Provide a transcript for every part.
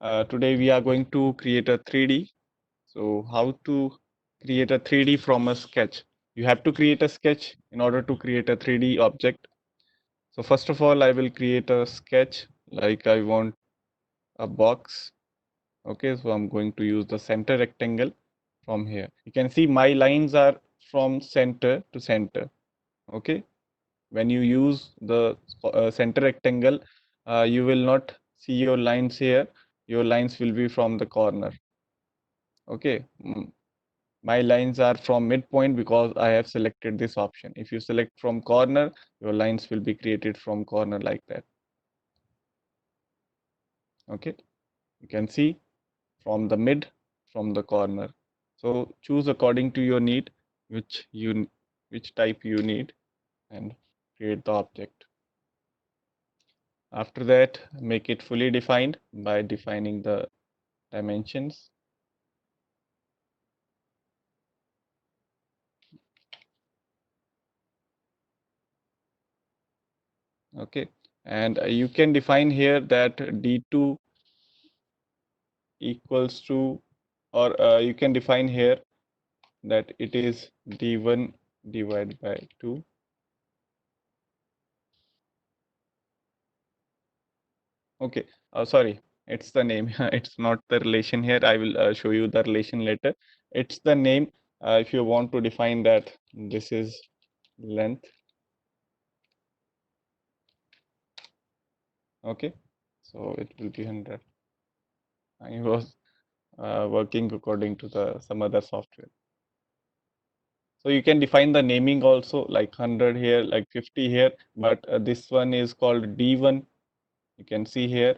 Today we are going to create a 3D. So how to create a 3D from a sketch? You have to create a sketch in order to create a 3D object. So first of all, I will create a sketch like I want a box. Okay, so I'm going to use the center rectangle from here. You can see my lines are from center to center. Okay, when you use the center rectangle, you will not see your lines here. Your lines will be from the corner. Okay, my lines are from midpoint because I have selected this option. If you select from corner, your lines will be created from corner like that. Okay, you can see from the mid, from the corner. So choose according to your need, which type you need, and create the object. After that, make it fully defined by defining the dimensions. Okay, and you can define here that d2 equals to, or you can define here that it is d1 divided by 2. Okay, sorry, it's the name. It's not the relation here. I will show you the relation later. It's the name. If you want to define that this is length. Okay, so it will be 100. I was working according to the some other software. So you can define the naming also, like 100 here, like 50 here, but this one is called D1. You can see here,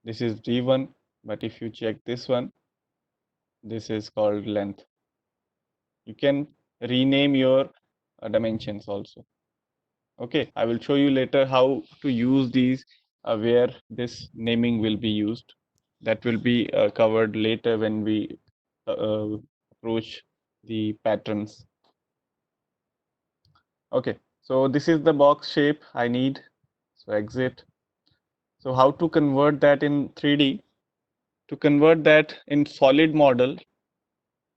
this is D1, but if you check this one, this is called length. You can rename your dimensions also. Okay, I will show you later how to use these, where this naming will be used. That will be covered later when we approach the patterns. Okay, so this is the box shape I need. So exit. So how to convert that in 3D? To convert that in solid model,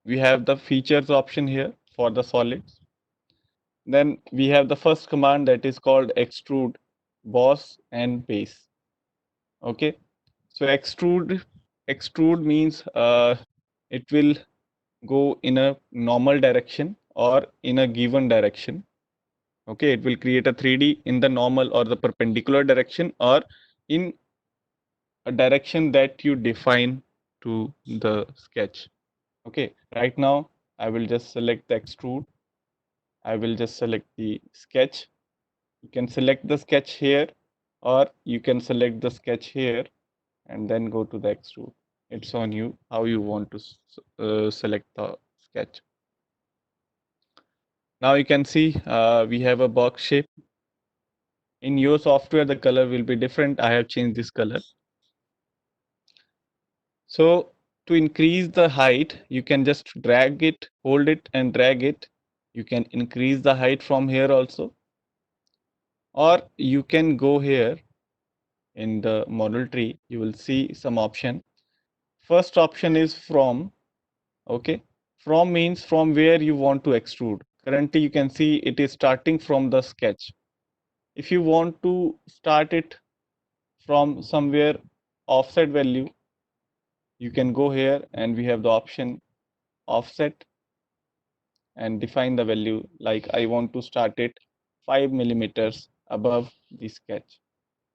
we have the features option here for the solids. Then we have the first command that is called extrude boss and base. Okay, so extrude means it will go in a normal direction or in a given direction. Okay, it will create a 3D in the normal or the perpendicular direction or in a direction that you define to the sketch. Okay, right now I will just select the extrude. I will just select the sketch. You can select the sketch here or you can select the sketch here and then go to the extrude. It's on you how you want to select the sketch. Now you can see we have a box shape. In your software, the color will be different. I have changed this color. So to increase the height, you can just drag it, hold it and drag it. You can increase the height from here also. Or you can go here in the model tree, you will see some option. First option is from, okay. From means from where you want to extrude. Currently you can see it is starting from the sketch. If you want to start it from somewhere offset value, you can go here and we have the option offset and define the value like I want to start it 5 millimeters above the sketch.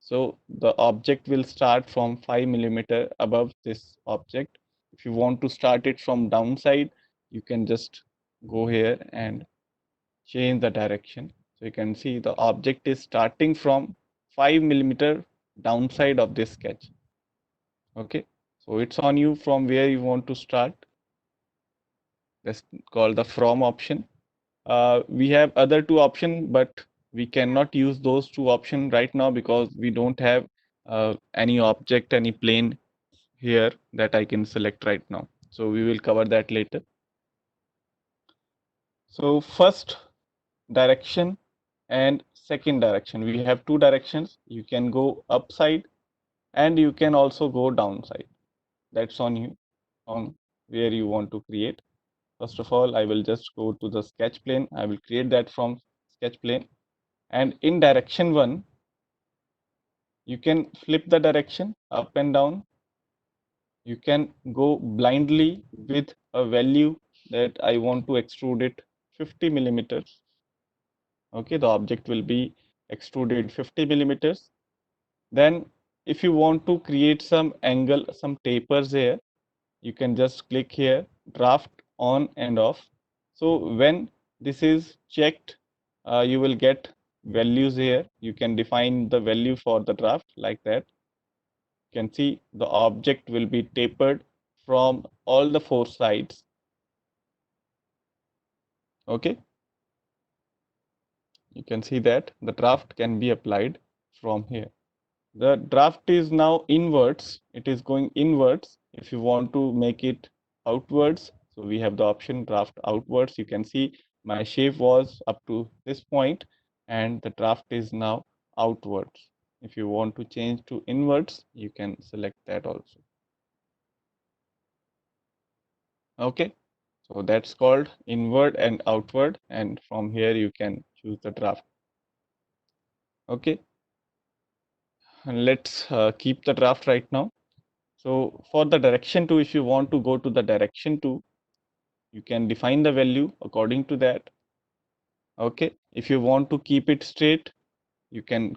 So the object will start from 5 millimeter above this object. If you want to start it from downside, you can just go here and change the direction. So you can see the object is starting from 5 millimeter downside of this sketch. Okay, so it's on you from where you want to start. That's called the from option. We have other two options, but we cannot use those two options right now because we don't have any object, any plane here that I can select right now. So we will cover that later. So first direction and second direction. We have two directions. You can go upside and you can also go downside. that's on you, on where you want to create. First of all, I will just go to the sketch plane. I will create that from sketch plane, and in direction 1, you can flip the direction up and down. You can go blindly with a value that I want to extrude it 50 millimeters. Okay, the object will be extruded 50 millimeters. Then if you want to create some angle, some tapers here, you can just click here, draft on and off. So when this is checked, you will get values here. You can define the value for the draft like that. You can see the object will be tapered from all the 4 sides. Okay, you can see that the draft can be applied from here. The draft is now inwards. It is going inwards. If you want to make it outwards, so we have the option draft outwards. You can see my shape was up to this point and the draft is now outwards. If you want to change to inwards, you can select that also. Okay, so that's called inward and outward, and from here you can choose the draft. Okay, and let's keep the draft right now. So for the direction 2, if you want to go to the direction 2, you can define the value according to that. Okay, if you want to keep it straight, you can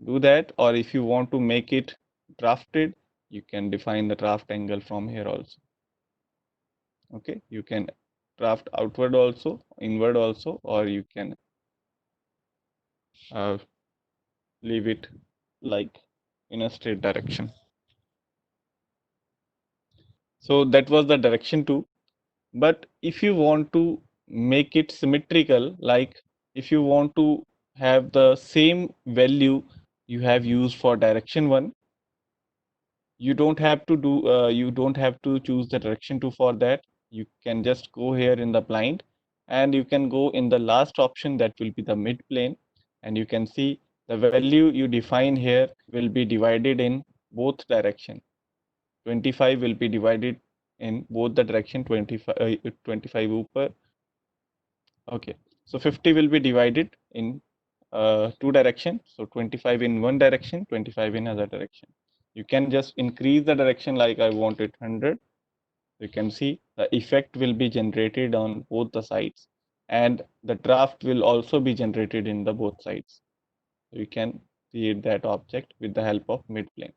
do that, or if you want to make it drafted, you can define the draft angle from here also. Okay, you can draft outward also, inward also, or you can uh, leave it like in a straight direction. So that was the direction 2. But if you want to make it symmetrical, like if you want to have the same value you have used for direction 1, you don't have to do you don't have to choose the direction 2 for that. You can just go here in the blind, and you can go in the last option, that will be the mid plane, and you can see the value you define here will be divided in both direction. 25 will be divided in both the direction, 25 upper. Okay, so 50 will be divided in 2 direction. So 25 in one direction, 25 in other direction. You can just increase the direction, like I want it 100. You can see the effect will be generated on both the sides, and the draft will also be generated in the both sides. You can create that object with the help of mid plane.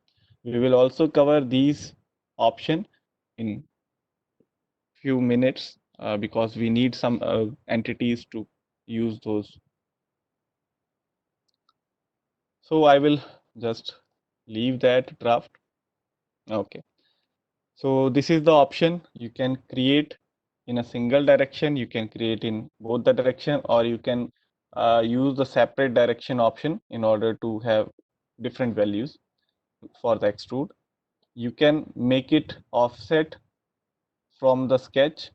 We will also cover these option in few minutes because we need some entities to use those. So I will just leave that draft. Okay, so this is the option. You can create in a single direction, you can create in both the direction, or you can use the separate direction option in order to have different values for the extrude. You can make it offset from the sketch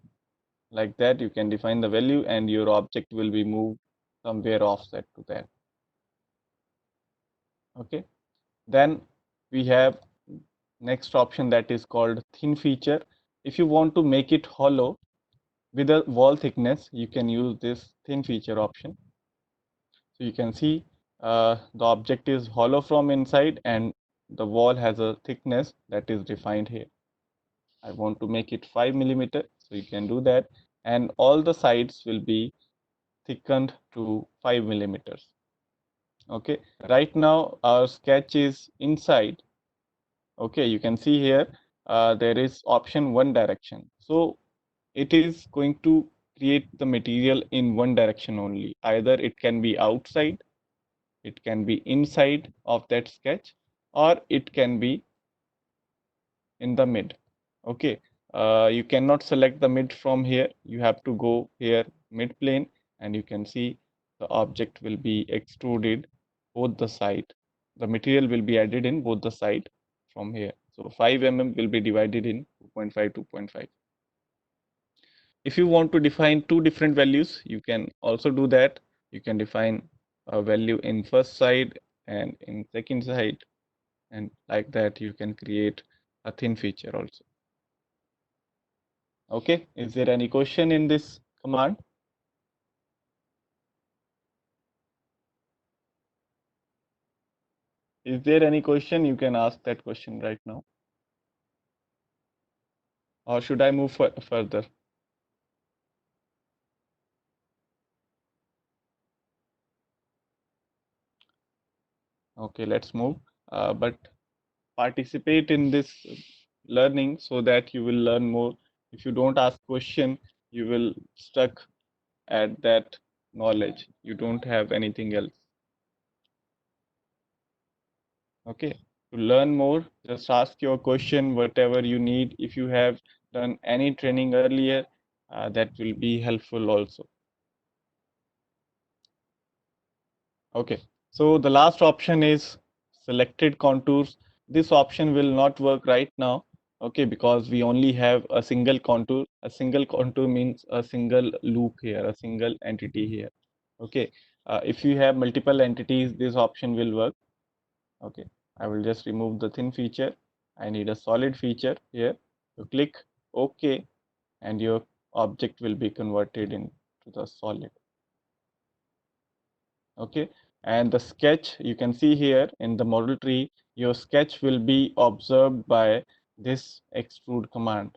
like that. You can define the value and your object will be moved somewhere offset to that. Okay, then we have next option, that is called thin feature. If you want to make it hollow with a wall thickness, you can use this thin feature option. So you can see the object is hollow from inside and the wall has a thickness that is defined here. I want to make it 5 millimeter, so you can do that, and all the sides will be thickened to 5 millimeters. Okay, right now our sketch is inside. Okay, you can see here there is option one direction. So it is going to create the material in one direction only. Either it can be outside, it can be inside of that sketch, or it can be in the mid. Okay, you cannot select the mid from here. You have to go here mid plane, and you can see the object will be extruded both the side. The material will be added in both the side from here. So 5 mm will be divided in 2.5, 2.5. If you want to define two different values, you can also do that. You can define a value in first side and in second side, and like that you can create a thin feature also. Okay, is there any question in this command? Is there any question? You can ask that question right now. Or should I move further? Okay, let's move. But participate in this learning so that you will learn more. If you don't ask question, you will stuck at that knowledge. You don't have anything else. Okay. To learn more, just ask your question, whatever you need. If you have done any training earlier, that will be helpful also. Okay. So the last option is selected contours. This option will not work right now. Okay, because we only have a single contour. A single contour means a single loop here, a single entity here. Okay. If you have multiple entities, this option will work. Okay, I will just remove the thin feature. I need a solid feature here. You click OK and your object will be converted into the solid. Okay, and the sketch you can see here in the model tree, your sketch will be observed by this extrude command.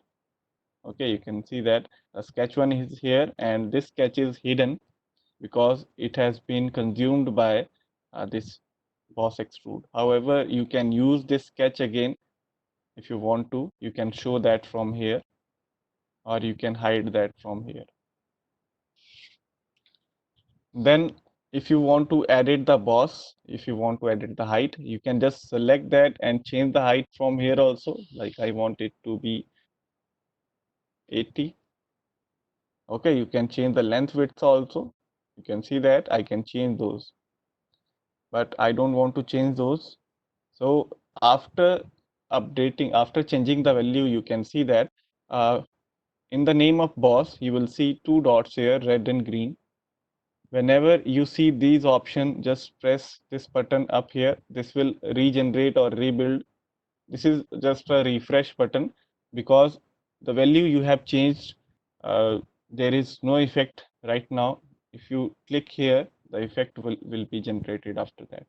Okay, you can see that the sketch one is here and this sketch is hidden because it has been consumed by this boss extrude. However, you can use this sketch again if you want to. You can show that from here or you can hide that from here. Then if you want to edit the boss, if you want to edit the height, you can just select that and change the height from here also. Like I want it to be 80. Okay, you can change the length width also. You can see that I can change those, but I don't want to change those. So after after changing the value, you can see that in the name of boss, you will see two dots here, red and green. Whenever you see these options, just press this button up here. This will regenerate or rebuild. This is just a refresh button because the value you have changed, there is no effect right now. If you click here, the effect will be generated after that.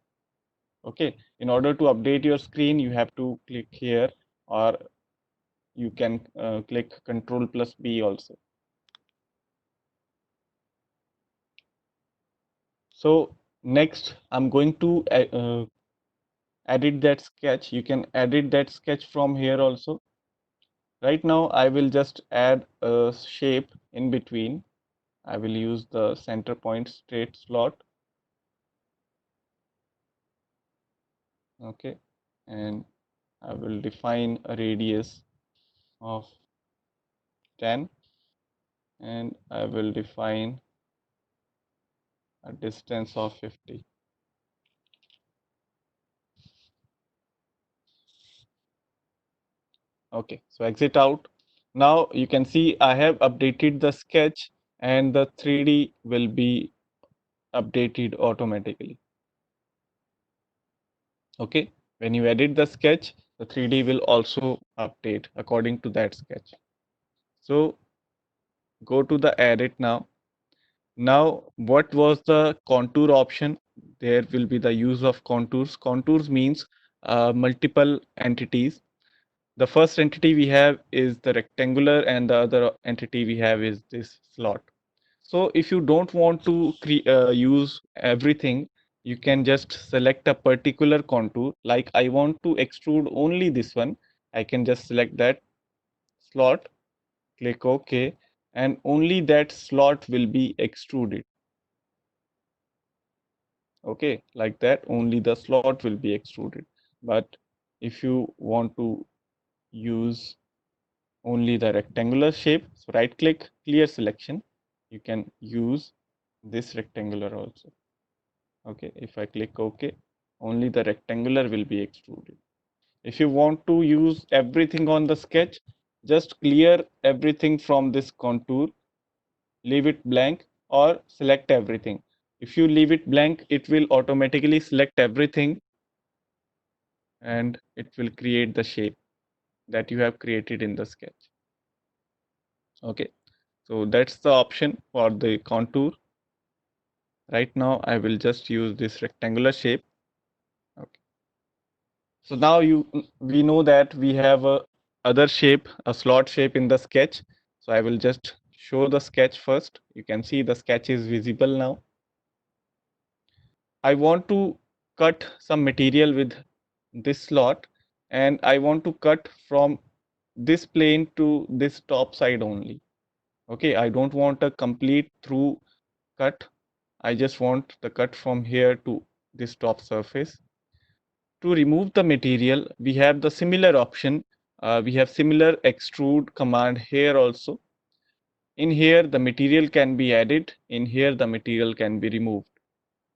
Okay, in order to update your screen, you have to click here or you can click Control plus B also. So next, I'm going to edit that sketch. You can edit that sketch from here also. Right now, I will just add a shape in between. I will use the center point straight slot. Okay, and I will define a radius of 10 and I will define a distance of 50. Okay, so exit out. Now you can see I have updated the sketch and the 3D will be updated automatically. Okay, when you edit the sketch, the 3D will also update according to that sketch. So go to the edit now. Now, what was the contour option? There will be the use of contours. Contours means multiple entities. The first entity we have is the rectangular and the other entity we have is this slot. So if you don't want to use everything, you can just select a particular contour. Like I want to extrude only this one. I can just select that slot, click OK, and only that slot will be extruded. Okay, like that, only the slot will be extruded. But if you want to use only the rectangular shape, so right click, clear selection, you can use this rectangular also. Okay, if I click OK, only the rectangular will be extruded. If you want to use everything on the sketch, just clear everything from this contour, leave it blank or select everything. If you leave it blank, it will automatically select everything and it will create the shape that you have created in the sketch. Okay, so that's the option for the contour. Right now I will just use this rectangular shape. Okay, so now we know that we have a other shape, a slot shape in the sketch. So I will just show the sketch first. You can see the sketch is visible now. I want to cut some material with this slot, and I want to cut from this plane to this top side only. Okay, I don't want a complete through cut. I just want the cut from here to this top surface. To remove the material, we have the similar option. We have similar extrude command here also. In here, the material can be added. In here, the material can be removed.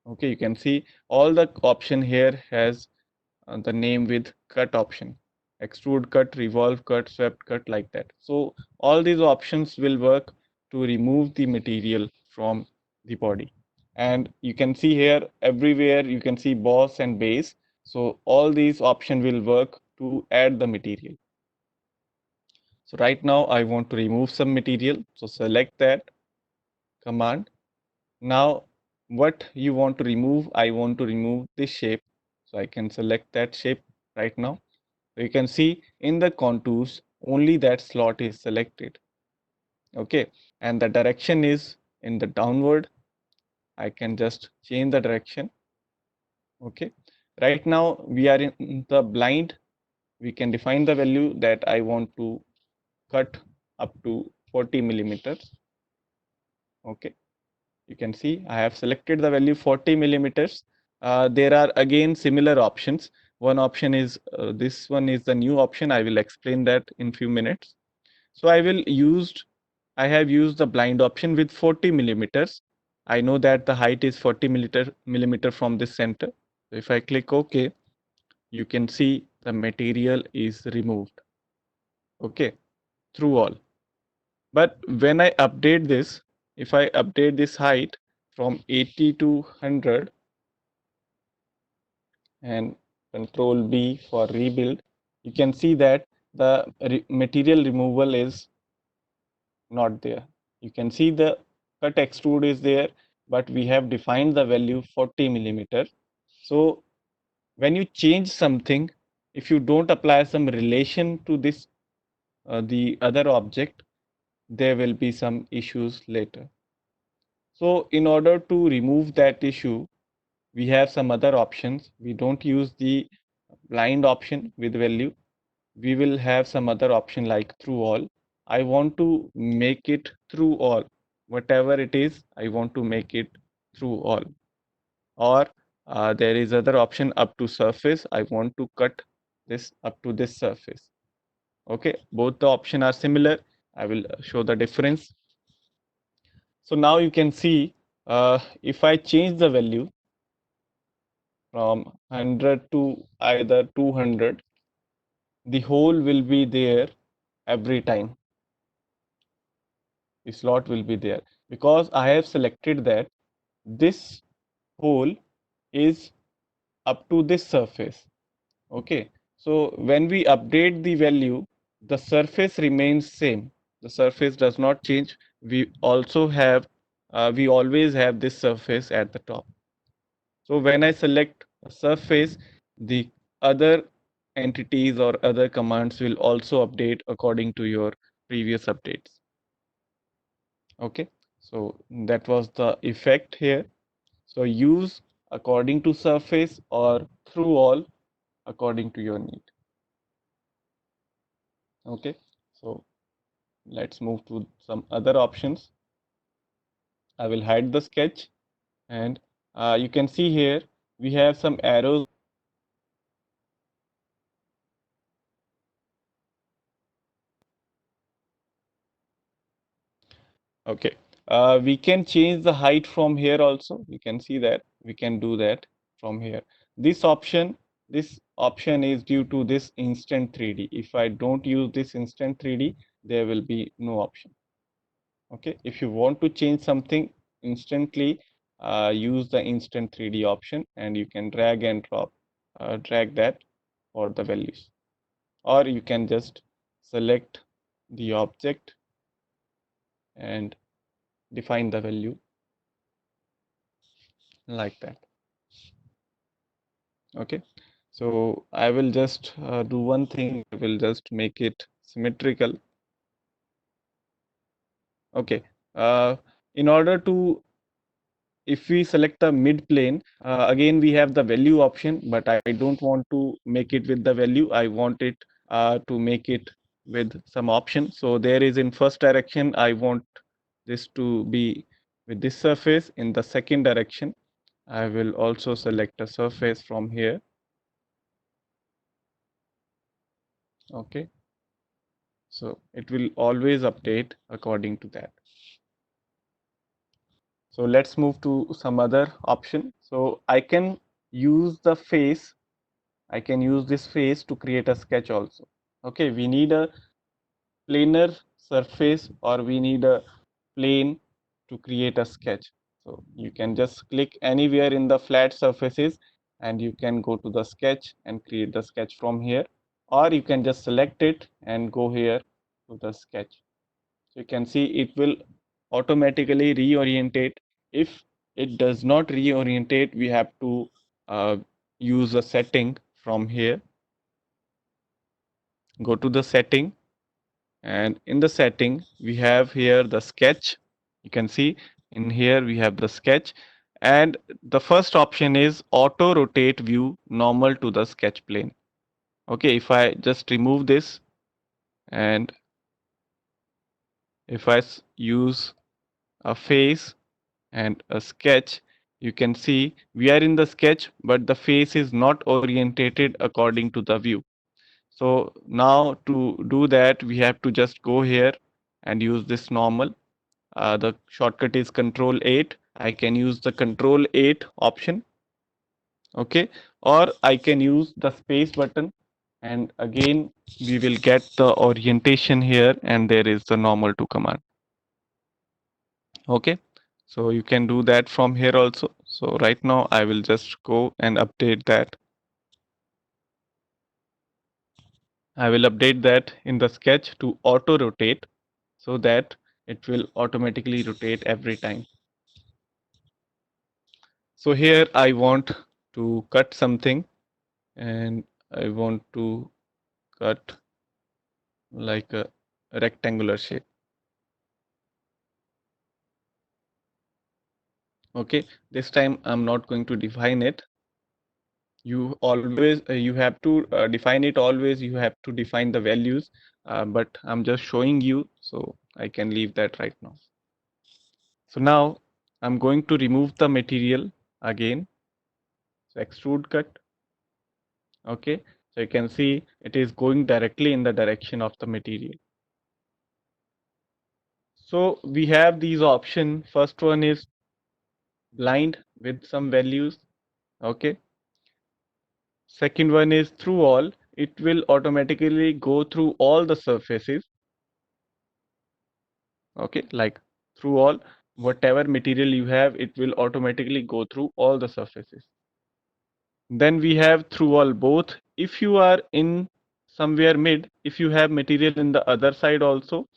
Okay, you can see all the option here has the name with cut option. Extrude cut, revolve cut, swept cut, like that. So all these options will work to remove the material from the body. And you can see here everywhere you can see boss and base. So all these options will work to add the material. So right now I want to remove some material. So select that command. Now what you want to remove, I want to remove this shape. So I can select that shape right now. You can see in the contours only that slot is selected. Okay, and the direction is in the downward. I can just change the direction. Okay, right now we are in the blind. We can define the value that I want to cut up to 40 millimeters. Okay, you can see I have selected the value 40 millimeters. There are again similar options. One option is this one is the new option. I will explain that in few minutes. So I have used the blind option with 40 millimeters. I know that the height is 40 millimeter from this center. So if I click OK, you can see the material is removed. Okay, through all. But when I update this, if I update this height from 80 to 100 and Control B for rebuild, you can see that the material removal is not there. You can see the cut extrude is there, but we have defined the value 40 millimeter. So when you change something, if you don't apply some relation to this, the other object, there will be some issues later. So in order to remove that issue, we have some other options. We don't use the blind option with value. We will have some other option like through all. I want to make it through all. Whatever it is, I want to make it through all. Or there is other option up to surface. I want to cut this up to this surface. Okay, both the option are similar. I will show the difference. So now you can see if I change the value from 100 to either 200, the hole will be there every time. The slot will be there because I have selected that this hole is up to this surface. Okay, so when we update the value, the surface remains same. The surface does not change. We also have, we always have this surface at the top. So when I select a surface, the other entities or other commands will also update according to your previous updates. Okay, so that was the effect here. So use according to surface or through all according to your need. Okay, so let's move to some other options. I will hide the sketch, and you can see here we have some arrows. Okay, we can change the height from here also. You can see that we can do that from here. This option is due to this instant 3D. If I don't use this instant 3D, there will be no option. Okay, if you want to change something instantly, use the instant 3D option, and you can drag and drop, drag that for the values. Or you can just select the object and define the value like that. Okay, so I will just do one thing. I will just make it symmetrical. Okay, in order to, if we select the mid plane, again we have the value option, but I don't want to make it with the value. I want it to make it with some option. So there is, in first direction, I want this to be with this surface. In the second direction, I will also select a surface from here. Okay, so it will always update according to that. So let's move to some other option. So I can use the face. I can use this face to create a sketch also. Okay, we need a planar surface, or we need a plane to create a sketch. So you can just click anywhere in the flat surfaces and you can go to the sketch and create the sketch from here, or you can just select it and go here to the sketch. So you can see it will automatically reorientate. If it does not reorientate, we have to use a setting from here. Go to the setting, and in the setting we have here the sketch. You can see in here we have the sketch, and the first option is auto rotate view normal to the sketch plane. Okay, if I just remove this, and if I use a face and a sketch, you can see we are in the sketch, but the face is not orientated according to the view. So now to do that, we have to just go here and use this normal. The shortcut is Control 8. I can use the Control 8 option. Okay, or I can use the space button, and again we will get the orientation here, and there is the normal to command. Okay, so you can do that from here also. So right now I will just go and update that. I will update that in the sketch to auto rotate, so that it will automatically rotate every time. So here I want to cut something, and I want to cut like a rectangular shape. Okay, this time I'm not going to define it. You always you have to define it. Always you have to define the values, but I'm just showing you, so I can leave that right now. So now I'm going to remove the material again. So extrude cut. Okay, so you can see it is going directly in the direction of the material. So we have these options. First one is blind with some values. Okay, second one is through all. It will automatically go through all the surfaces. Okay, like through all, whatever material you have, it will automatically go through all the surfaces. Then we have through all both. If you are in somewhere mid, if you have material in the other side also,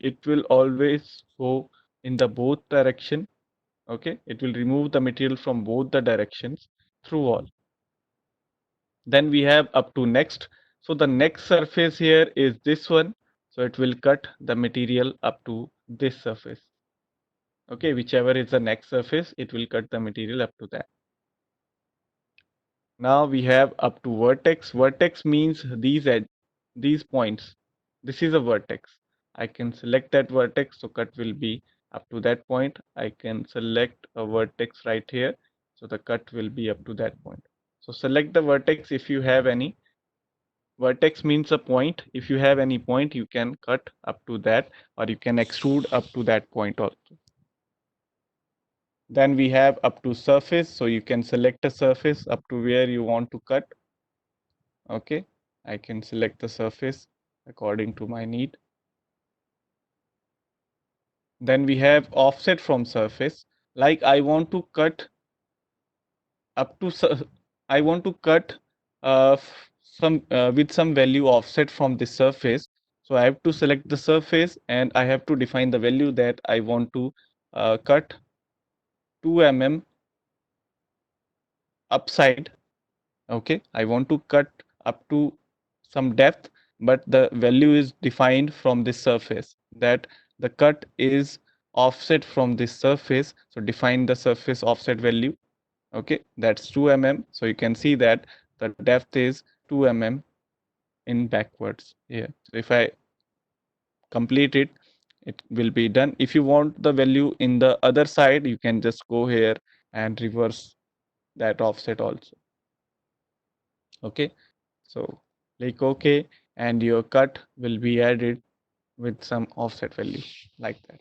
it will always go in the both direction. Okay, it will remove the material from both the directions through all. Then we have up to next. So the next surface here is this one, so it will cut the material up to this surface. Okay, whichever is the next surface, it will cut the material up to that. Now we have up to vertex. Vertex means these points. This is a vertex. I can select that vertex, so cut will be up to that point. I can select a vertex right here, so the cut will be up to that point. So select the vertex if you have any. Vertex means a point. If you have any point, you can cut up to that, or you can extrude up to that point also. Then we have up to surface, so you can select a surface up to where you want to cut. Okay, I can select the surface according to my need. Then we have offset from surface, like I want to cut up to I want to cut some with some value offset from the surface. So I have to select the surface and I have to define the value that I want to cut 2 mm upside. Okay, I want to cut up to some depth, but the value is defined from this surface, that the cut is offset from this surface. So define the surface offset value. Okay, that's 2 mm. So you can see that the depth is 2 mm in backwards here. So if I complete it, it will be done. If you want the value in the other side, you can just go here and reverse that offset also. Okay, so click OK, and your cut will be added with some offset value like that.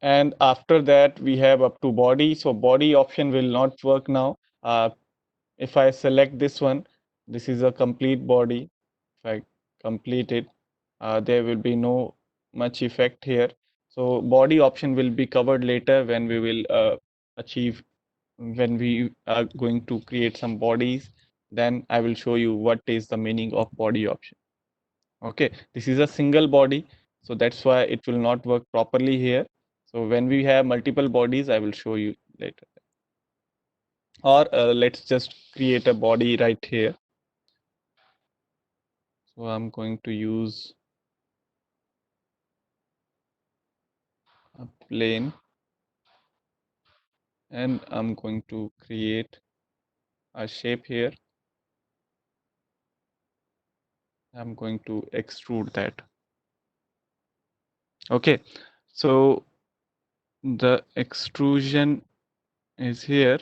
And after that, we have up to body. So body option will not work now. If I select this one, this is a complete body. If I complete it, there will be no much effect here. So body option will be covered later when we will achieve, when we are going to create some bodies. Then I will show you what is the meaning of body option. Okay, this is a single body, so that's why it will not work properly here. So when we have multiple bodies, I will show you later. Or let's just create a body right here. So I'm going to use a plane, and I'm going to create a shape here. I'm going to extrude that. Okay, so the extrusion is here.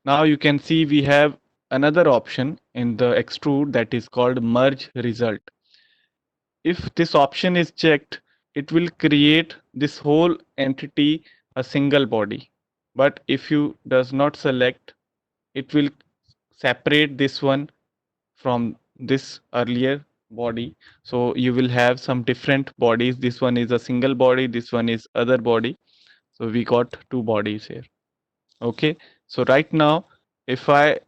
Now you can see we have another option in the extrude, that is called merge result. If this option is checked, it will create this whole entity a single body. But if you does not select, it will separate this one from this earlier body. So you will have some different bodies. This one is a single body, this one is other body. So we got two bodies here. Okay, so right now, if I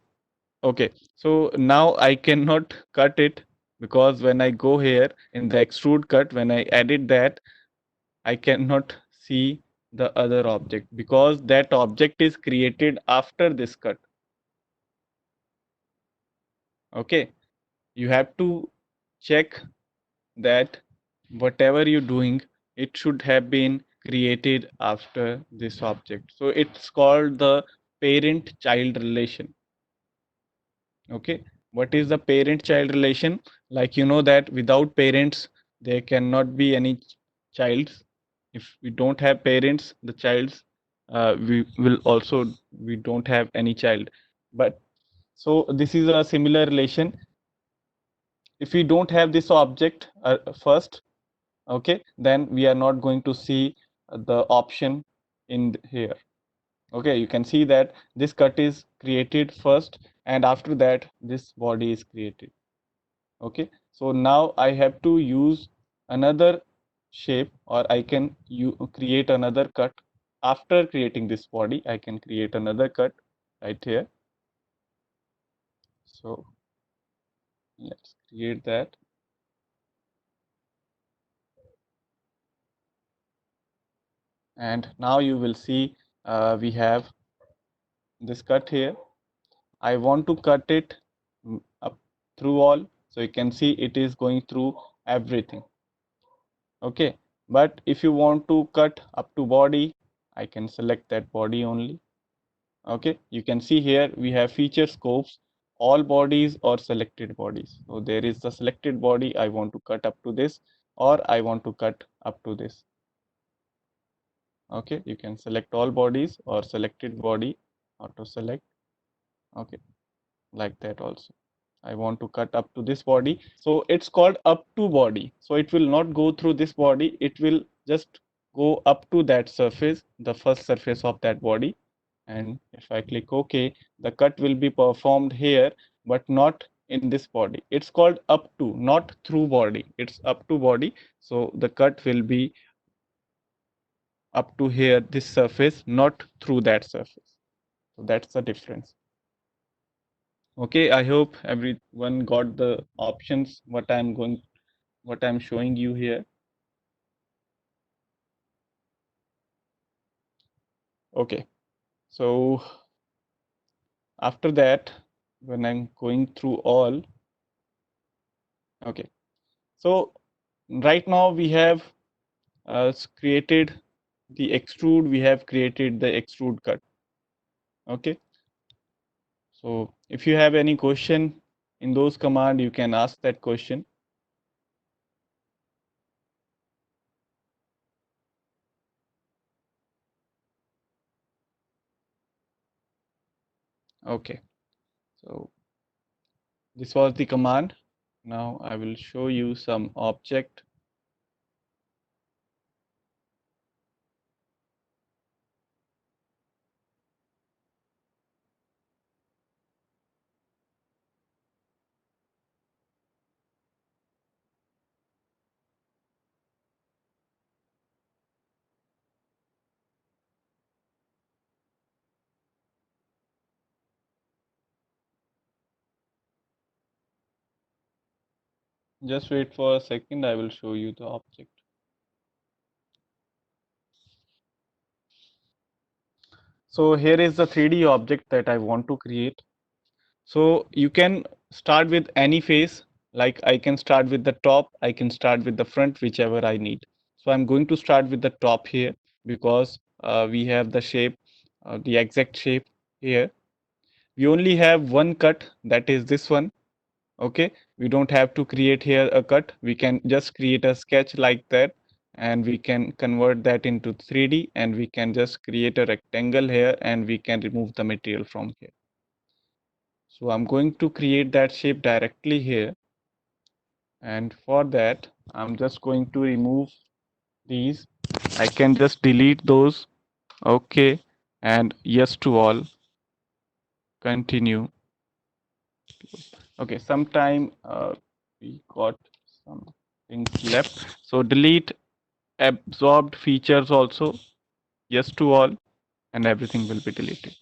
okay, so now I cannot cut it, because when I go here in the extrude cut, when I edit that, I cannot see the other object, because that object is created after this cut. Okay, you have to check that whatever you're doing, it should have been created after this object. So it's called the parent child relation. Okay, what is the parent child relation? Like, you know that without parents there cannot be any child. If we don't have parents, the childs, we will also, we don't have any child. But so this is a similar relation. If we don't have this object first, okay, then we are not going to see the option in here. Okay, you can see that this cut is created first, and after that this body is created. Okay, so now I have to use another shape, or I can create another cut. After creating this body, I can create another cut right here. So let's create that. And now you will see we have this cut here. I want to cut it up through all, so you can see it is going through everything. Okay, but if you want to cut up to body, I can select that body only. Okay, you can see here we have feature scopes, all bodies or selected bodies. So there is the selected body, I want to cut up to this, or I want to cut up to this. Okay, you can select all bodies or selected body, auto select. Okay, like that also. I want to cut up to this body. So it's called up to body. So it will not go through this body. It will just go up to that surface, the first surface of that body. And if I click OK, the cut will be performed here, but not in this body. It's called up to, not through body. It's up to body. So the cut will be up to here, this surface, not through that surface. So that's the difference. Okay, I hope everyone got the options what I'm showing you here. Okay, so after that, when I'm going through all, okay, so right now we have created the extrude, we have created the extrude cut. Okay, so if you have any question in those command, you can ask that question. Okay, so this was the command. Now I will show you some object. Just wait for a second, I will show you the object. So here is the 3D object that I want to create. So you can start with any face, like I can start with the top, I can start with the front, whichever I need. So I'm going to start with the top here because we have the shape, the exact shape here. We only have one cut, that is this one. Okay, we don't have to create here a cut. We can just create a sketch like that, and we can convert that into 3D, and we can just create a rectangle here, and we can remove the material from here. So I'm going to create that shape directly here, and for that I'm just going to remove these. I can just delete those. Okay, and yes to all. Continue. Okay, sometime we got some things left. So delete absorbed features also. Yes to all, and everything will be deleted.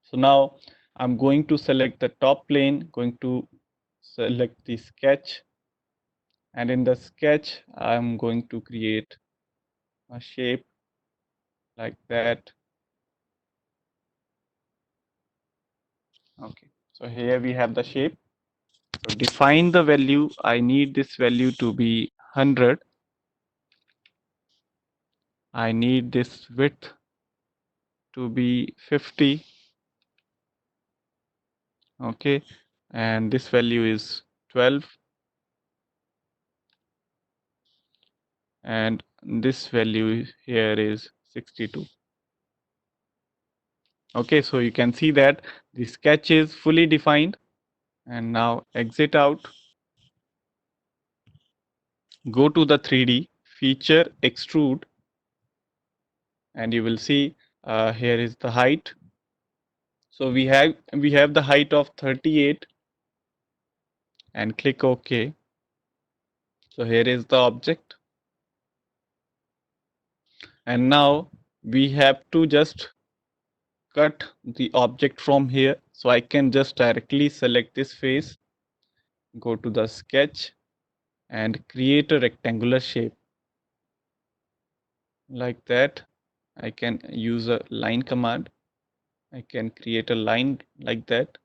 So now I'm going to select the top plane, going to select the sketch, and in the sketch I'm going to create a shape like that. Okay, so here we have the shape. So define the value. I need this value to be 100. I need this width to be 50. Okay, and this value is 12, and this value here is 62. Okay, so you can see that the sketch is fully defined. And now exit out, go to the 3D feature extrude, and you will see here is the height. So we have the height of 38, and click OK. So here is the object, and now we have to just cut the object from here. So I can just directly select this face, go to the sketch, and create a rectangular shape like that. I can use a line command. I can create a line like that.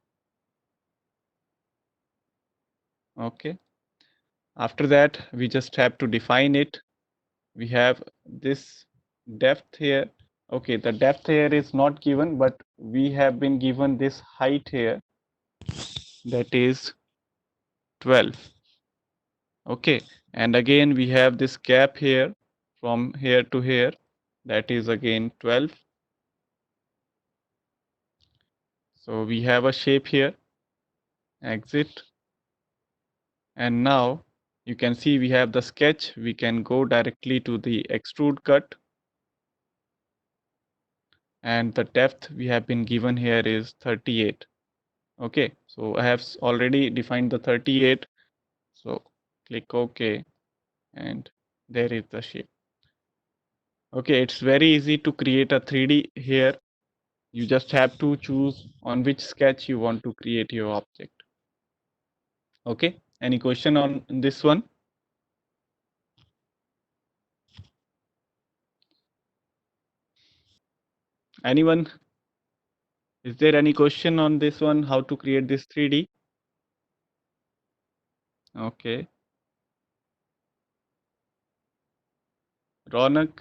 Okay, after that we just have to define it. We have this depth here. Okay, the depth here is not given, but we have been given this height here, that is 12. Okay, and again we have this gap here from here to here, that is again 12. So we have a shape here. Exit, and now you can see we have the sketch. We can go directly to the extrude cut, and the depth we have been given here is 38. Okay, so I have already defined the 38. So click OK, and there is the shape. Okay, it's very easy to create a 3D here. You just have to choose on which sketch you want to create your object. Okay, any question on this one? Anyone? Is there any question on this one, how to create this 3D? Okay. Ronak,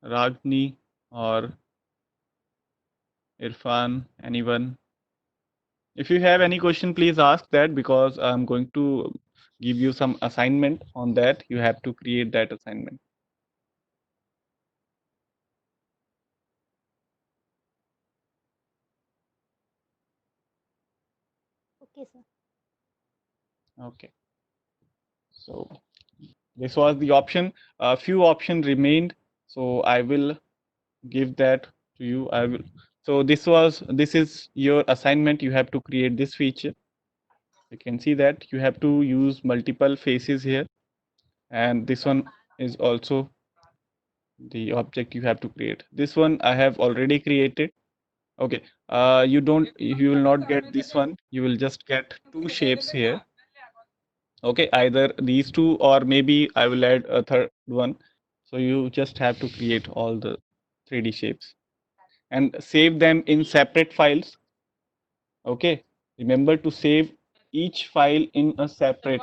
Ragni, or Irfan, anyone? If you have any question, please ask that, because I'm going to give you some assignment on that. You have to create that assignment. Okay, sir. Okay. So this was the option. A few options remained, so I will give that to you. I will. So this is your assignment. You have to create this feature. You can see that you have to use multiple faces here, and this one is also the object you have to create. This one I have already created. Okay, you will not get this one. You will just get two shapes here. Okay, either these two, or maybe I will add a third one. So you just have to create all the 3D shapes and save them in separate files. Okay, remember to save each file in a separate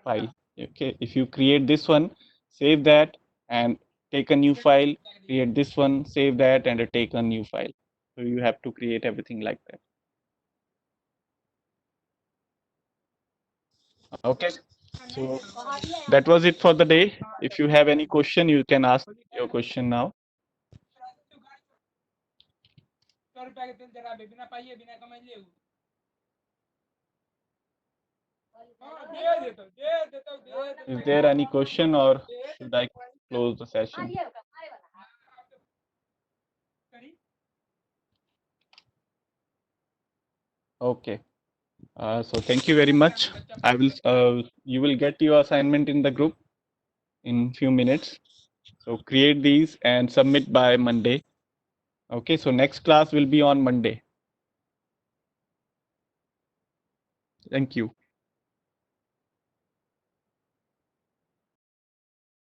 file. Okay, if you create this one, save that and take a new file, create this one, save that and take a new file. So you have to create everything like that. Okay, so that was it for the day. If you have any question, you can ask your question now. Is there any question, or should I close the session? Okay. So thank you very much. I will. You will get your assignment in the group in few minutes. So create these and submit by Monday. Okay. So next class will be on Monday. Thank you.